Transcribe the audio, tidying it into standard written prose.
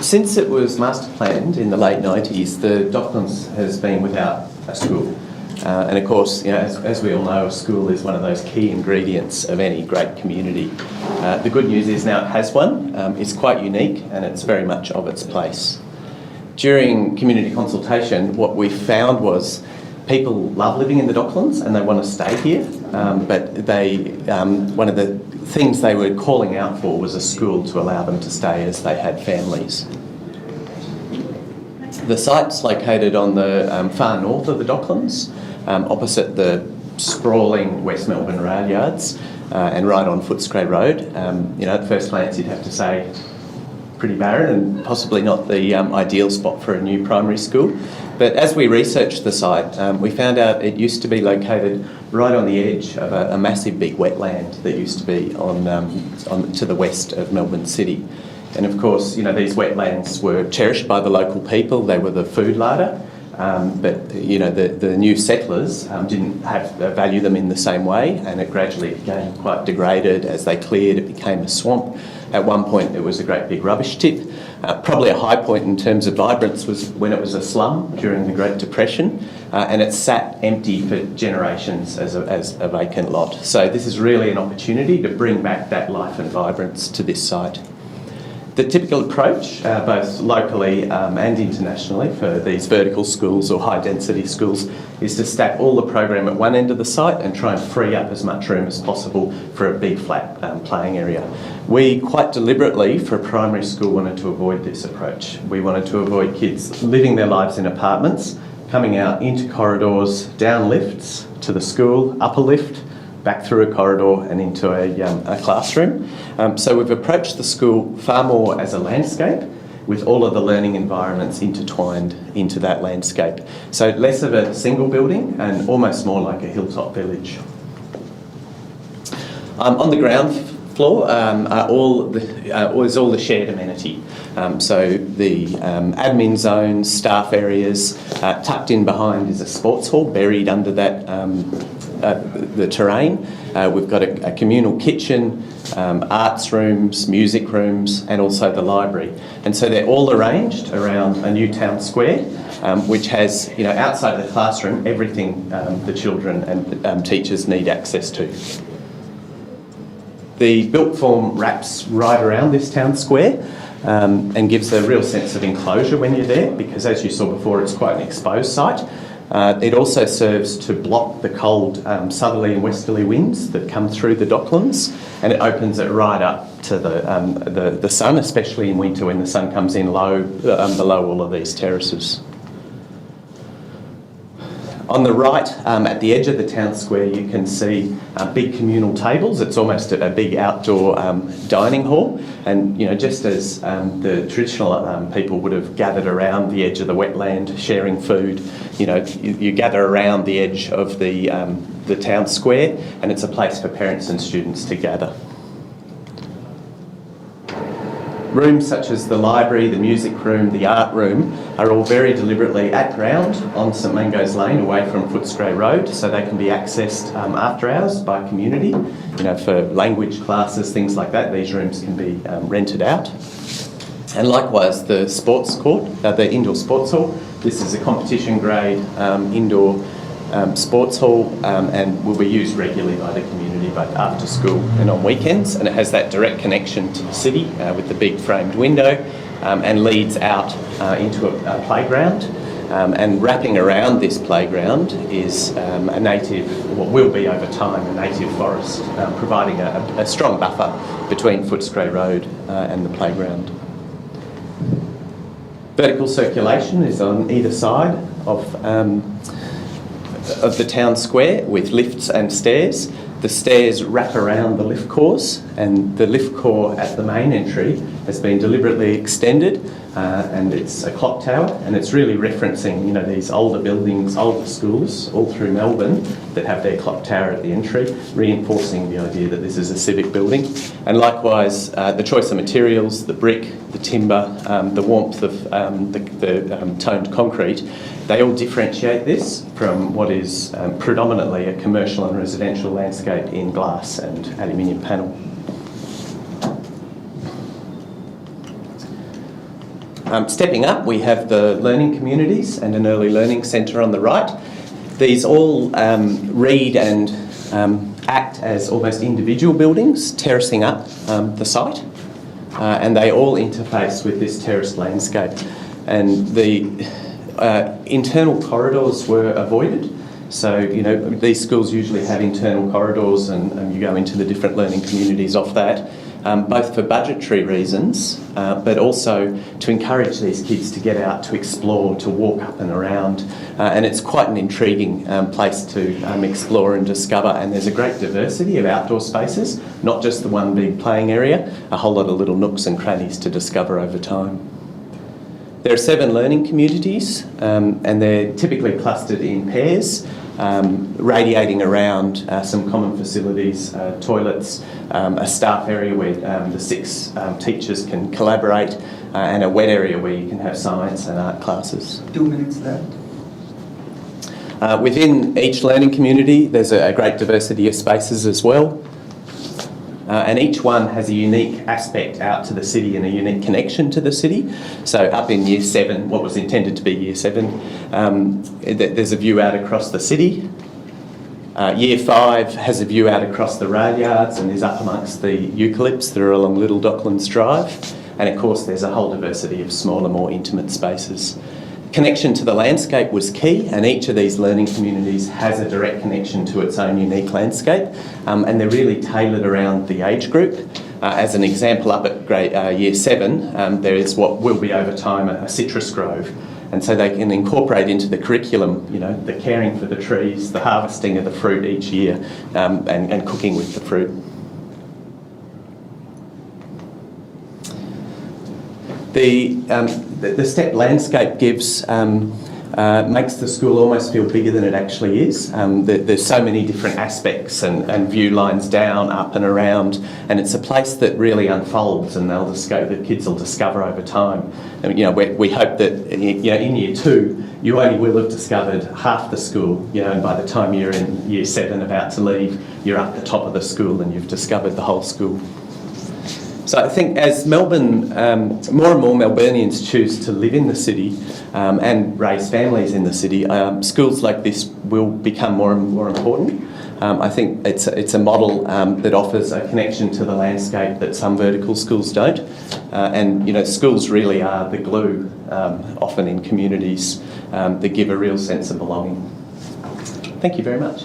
Since it was master planned in the late 90s, the Docklands has been without a school. And of course, you know, as we all know, a school is one of those key ingredients of any great community. The good news is now it has one. It's quite unique and it's very much of its place. During community consultation, what we found was people love living in the Docklands and they want to stay here, but one of the things they were calling out for was a school to allow them to stay as they had families. The site's located on the far north of the Docklands, opposite the sprawling West Melbourne rail yards and right on Footscray Road. You know, at first glance you'd have to say pretty barren and possibly not the ideal spot for a new primary school. But as we researched the site, we found out it used to be located right on the edge of a massive big wetland that used to be to the west of Melbourne City. And of course, you know, these wetlands were cherished by the local people. They were the food larder, but you know, the new settlers didn't value them in the same way, and it gradually became quite degraded as they cleared. It became a swamp. At one point, it was a great big rubbish tip. Probably a high point in terms of vibrance was when it was a slum during the Great Depression, and it sat empty for generations as a vacant lot. So this is really an opportunity to bring back that life and vibrance to this site. The typical approach, both locally and internationally, for these vertical schools or high-density schools is to stack all the program at one end of the site and try and free up as much room as possible for a big flat playing area. We quite deliberately, for a primary school, wanted to avoid this approach. We wanted to avoid kids living their lives in apartments, coming out into corridors, down lifts to the school, up a lift, back through a corridor and into a classroom. So we've approached the school far more as a landscape with all of the learning environments intertwined into that landscape. So less of a single building and almost more like a hilltop village. On the ground floor is all the shared amenity. So the admin zones, staff areas, tucked in behind is a sports hall buried under that the terrain. We've got a communal kitchen, arts rooms, music rooms, and also the library. And so they're all arranged around a new town square, which has, you know, outside of the classroom, everything the children and teachers need access to. The built form wraps right around this town square and gives a real sense of enclosure when you're there, because as you saw before, it's quite an exposed site. It also serves to block the cold southerly and westerly winds that come through the Docklands, and it opens it right up to the sun, especially in winter when the sun comes in low below all of these terraces. On the right, at the edge of the town square, you can see big communal tables. It's almost a big outdoor dining hall. And, you know, just as the traditional people would have gathered around the edge of the wetland sharing food, you know, you gather around the edge of the town square, and it's a place for parents and students to gather. Rooms such as the library, the music room, the art room are all very deliberately at ground on St Mungo's Lane away from Footscray Road, so they can be accessed after hours by community. You know, for language classes, things like that, these rooms can be rented out. And likewise the sports court, the indoor sports hall. This is a competition grade indoor sports hall and will be used regularly by the community both after school and on weekends, and it has that direct connection to the city with the big framed window and leads out into a playground, and wrapping around this playground is a native, what will be over time, a native forest, providing a strong buffer between Footscray Road and the playground. Vertical circulation is on either side of the town square with lifts and stairs. The stairs wrap around the lift cores, and the lift core at the main entry has been deliberately extended, and it's a clock tower, and it's really referencing, you know, these older buildings, older schools all through Melbourne that have their clock tower at the entry, reinforcing the idea that this is a civic building. And likewise, the choice of materials, the brick, the timber, the warmth of the toned concrete, they all differentiate this from what is predominantly a commercial and residential landscape in glass and aluminium panel. Stepping up, we have the learning communities and an early learning centre on the right. These all read and act as almost individual buildings, terracing up the site, and they all interface with this terraced landscape. And the internal corridors were avoided. So, you know, these schools usually have internal corridors and you go into the different learning communities off that, both for budgetary reasons, but also to encourage these kids to get out, to explore, to walk up and around. And it's quite an intriguing place to explore and discover. And there's a great diversity of outdoor spaces, not just the one big playing area, a whole lot of little nooks and crannies to discover over time. There are 7 learning communities, and they're typically clustered in pairs, radiating around some common facilities, toilets, a staff area where the 6 teachers can collaborate, and a wet area where you can have science and art classes. 2 minutes left. Within each learning community, there's a great diversity of spaces as well. And each one has a unique aspect out to the city and a unique connection to the city. So up in Year 7, what was intended to be Year 7, there's a view out across the city. Year 5 has a view out across the rail yards and is up amongst the eucalypts that are along Little Docklands Drive. And of course there's a whole diversity of smaller, more intimate spaces. Connection to the landscape was key, and each of these learning communities has a direct connection to its own unique landscape, and they're really tailored around the age group. As an example, up at Year 7, there is what will be over time a citrus grove, and so they can incorporate into the curriculum, you know, the caring for the trees, the harvesting of the fruit each year, and cooking with the fruit. The steppe landscape makes the school almost feel bigger than it actually is. There's so many different aspects and view lines down, up and around, and it's a place that really unfolds, and the kids will discover over time. And, you know, we hope that in Year 2 you only will have discovered half the school, you know, and by the time you're in Year 7 about to leave, you're up the top of the school and you've discovered the whole school. So I think as Melbourne, more and more Melburnians choose to live in the city and raise families in the city, schools like this will become more and more important. I think it's a model that offers a connection to the landscape that some vertical schools don't. And, you know, schools really are the glue, often in communities, that give a real sense of belonging. Thank you very much.